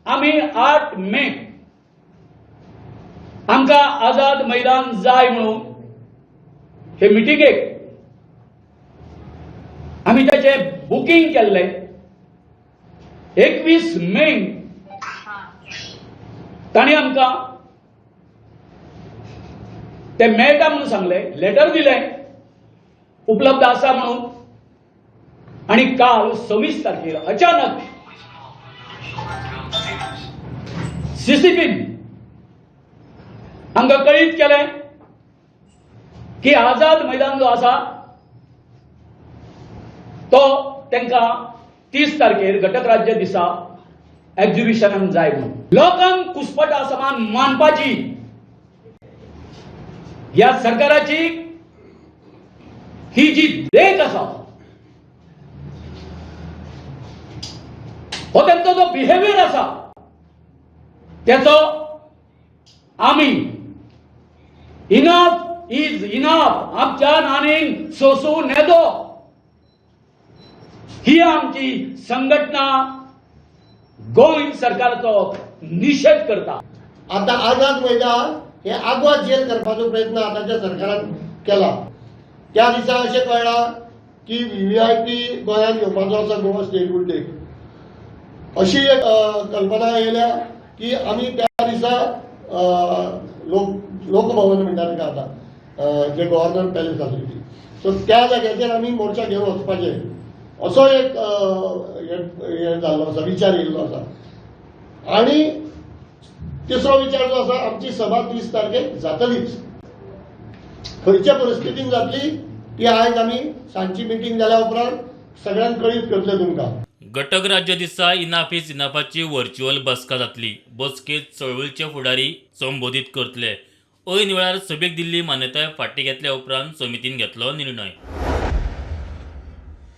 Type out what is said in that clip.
आम्ही 8 मे आमका आझाद मैदान जाय म्हणून हे मिटिंगेक आम्ही त्याचे बुकिंग केल्ले 21 मे ताणी आमका ते मेळटा म्हणून सांगले, लेटर दिले उपलब्ध आसा म्हणून। आणि काल 26 तारखेर अचानक सीसीपीन आमकां कळीत केलें की आझाद मैदान जो आसा तो तांकां 30 तारखेर घटक राज्य दिसा एक्झिबिशनाक जाय म्हणून। लोकांक कुसपटा समान मानपाची ह्या सरकाराची ही जी देख आसा, हो त्यांचा जो बिहेवियर आसा त्याचो आम्ही इनफ इज इनफ आमच्या नानींक सोसून येतो ही आमची संघटना गोंय सरकारचो निषेध करता। आता आझाद मैदान हे आग्वाद जेल करपाचो प्रयत्न आताच्या सरकारान केला। त्या दिसा अशें कळ्ळां की व्हीव्हीआयपी गोंयांत येवपाचो आसा, गोवा स्टेट वूड टेक अशी एक कल्पना येयल्या की आमी त्या दिसा लोकभवन म्हणटा ताका आतां जे गव्हर्नर पॅलेस आसा ती, सो त्या जाग्याचेर आमी मोर्चा घेवन वचपाचे असो एक हे जाल्लो आसा, विचार येयल्लो आसा। आनी तिसरो विचार जो आसा, आमची सभा 30 तारखेक जातलीच। खंयच्या परिस्थितीन जातली ती आयज आमी सांजची मिटींग जाल्या उपरांत सगळ्यांक कळीत करतले तुमकां। घटक राज्य दिसा इनाफ इज इनाफाची व्हर्च्युअल बसका जातली। बसकेत चळवळीचे फुडारी संबोधित करतले। ऐन वेळार सभेक दिल्ली मान्यताय फाटीं घेतल्या उपरांत समितीन घेतलो निर्णय।